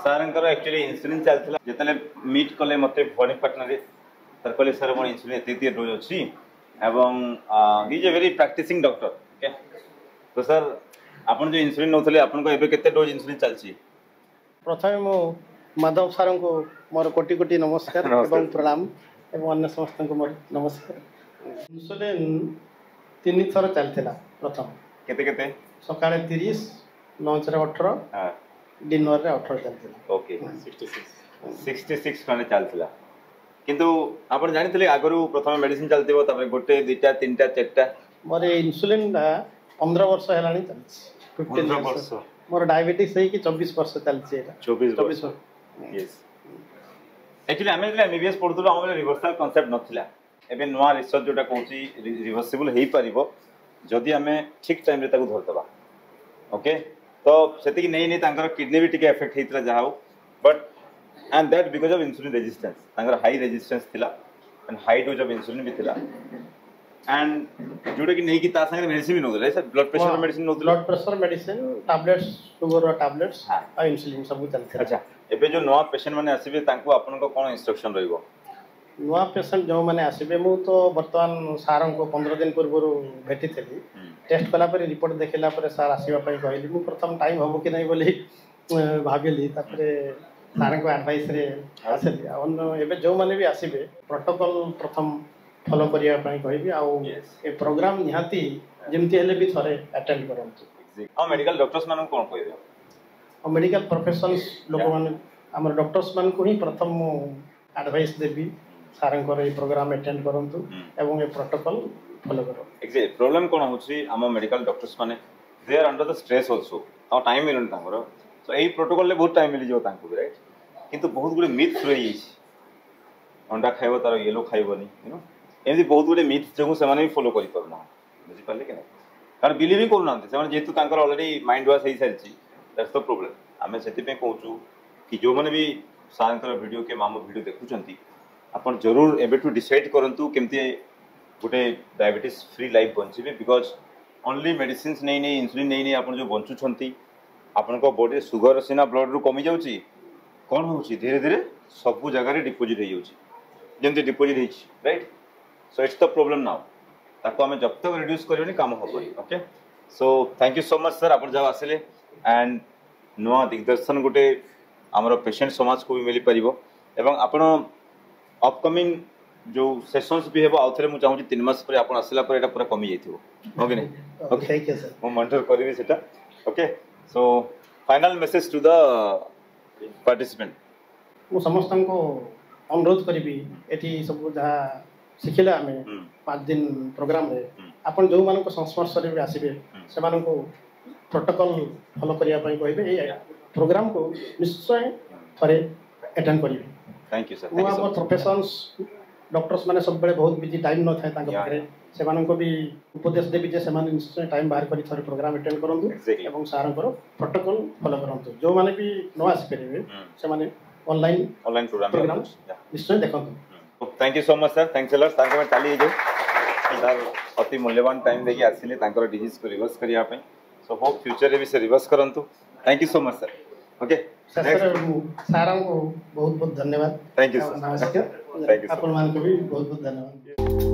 सारंकर actually insulin चलता जिते मीट कले मत बॉडी पार्टनर सर कहले सर मोर इंसुलिन एत डोज अच्छी एवं is a very practicing doctor okay तो सर आपन जो इंसुलिन नौथले आपन को एबे केते डोज इंसुलिन चलची प्रथमे मो माधव सर को मोर कोटि कोटि नमस्कार एवं प्रणाम एवं अन्य समस्त को मोर नमस्कार। इंसुलिन 3 थर चलथिला प्रथम केते केते सकाळे 30 लंच रे 18 हां डिनर रे 18 चलथिला ओके 66 खने चलथिला किंतु आपण जानितले आगरु प्रथम मेडिसिन चलतिबो तबे गोटे दुटा तीनटा चारटा मोर इंसुलिन 15 वर्ष हेलानी चलछि 15 वर्ष मोर डायबिटीज है कि 24 वर्ष चलछि एटा 24 यस एक्चुअली हमें एमबीबीएस पढुतलो हमले रिवर्सल कांसेप्ट नथिला एबे नवा रिसर्च जोटा कहूची रिवर्सिबल हेई परिबो जदि हमें ठीक टाइम रे ताकू धरतबा ओके तो सेति कि नहीं तांकर किडनी भी टिके इफेक्ट हेतला जाहाउ but and that because of insulin resistance तांकर हाई रेजिस्टेंस थिला and high dose of insulin भी थिला एंड जोटा कि नहीं कि ता संगे मेडिसिन भी नोदले सर ब्लड प्रेशर मेडिसिन नोदले blood pressure medicine tablets sugar tablets आ इंसुलिन सब चलथे। अच्छा एबे जो नवा पेशेंट माने आसीबे तांको आपन को कोन इंस्ट्रक्शन रहइबो नवा पेशेंट जो माने आसीबे मु तो वर्तमान सारं को 15 दिन पूर्व भेटी थली टेस्ट कला पर रिपोर्ट देखला पर सार आसीबा पई कहली मु प्रथम टाइम हबो कि नहीं बोली भाबिली तापरे सारं को एडवाइस रे आसली अन एबे जो माने भी आसीबे प्रोटोकॉल प्रथम फॉलो करिया पई कहबी आ ए प्रोग्राम निहाती जेमति हेले भी थरे अटेंड करंतु आ मेडिकल डॉक्टर्स माने कोन कहबे आ मेडिकल प्रोफेशनल्स लोक माने हमर डॉक्टर्स मान को ही प्रथम एडवाइस देबी सारंकर ए प्रोग्राम अटेंड करंतु एवं ए प्रोटोकॉल फॉलो करो एग्जैक्ट प्रॉब्लम कोन होछि हम मेडिकल डॉक्टर्स माने they are under the stress also आ टाइम मिलन तांकर सो एई प्रोटोकॉल ले बहुत टाइम मिली जो तांको राइट किंतु बहुत गुडे मिथ रही अंडा खाइबो तार येलो खाइबोनी यू नो एमती बहुत गुडे मिथ जो से माने फॉलो करि परना बुझि पाले के कारण बिलीव ही करू नांते से जेतु तांकर ऑलरेडी माइंड वाश हेई सारछि दैट्स द प्रॉब्लम आमे सेति पे कहूछु कि जो माने भी सारंकर वीडियो के मामो वीडियो देखुचंती आपण जरूर एबे टू डिसाइड करंतु केमती गोटे डायबिटीज फ्री लाइफ बंचिबे बिकॉज ओनली मेडिसिन्स नहीं नहीं इंसुलिन नहीं नहीं आपण जो बंचुछंती आपण को बॉडी सुगर सिना ब्लड रु कमी जाउची कोन होउची धीरे धीरे सब जगह रे डिपॉजिट हे जाउची जेमती डिपॉजिट हेची right so it's the problem now ताको हमें जब तक रिड्यूस करियोनी काम होबई okay so thank you so much sir आपण जब आसिले एंड नुआ दिग्दर्शन गोटे हमर पेशेंट समाज को भी मिली परिबो एवं आपण अपकमिंग जो सेशंस भी हेबो आउथरे मु चाहूची 3 मास पर आपण आसिला पर एटा पूरा कमी जाइथिबो ओके नहीं ओके थैंक यू सर मु मॉनिटर करबी सेटा okay so final message to the participant मु समस्त को अनुरोध करी एटी सब जहाँ शिखिला आम 5 दिन प्रोग्राम रे आपण जो मान संस्पर्श रे आसीबे से मान को प्रोटोकॉल फॉलो करिया पई कहबे ए प्रोग्राम को निश्चय थरे अटेंड करिवे थैंक यू सर मु हमर प्रोफेशनल्स डॉक्टर्स माने सब बड़े बहुत बिजी टाइम न थाए तांको पाखरे से मान को भी उपदेश देबी जे से मान निश्चय टाइम बाहर करी थरे प्रोग्राम अटेंड करंतु एवं सारंकर प्रोटोकॉल फॉलो करंतु जो माने भी न आसी परिवे से माने ऑनलाइन प्रोग्राम निश्चय देखंतु thank you so much sir thanks a lot तांको में चाली जो सर अति मूल्यवान टाइम देके आसिले तांकर डिजीज को रिवर्स करिया पई सो होप फ्यूचर रे भी से रिवर्स करंतु thank you so much sir okay sir Sarang को बहुत बहुत धन्यवाद थैंक यू सर नमस्कार थैंक यू आपन मान को भी बहुत बहुत धन्यवाद।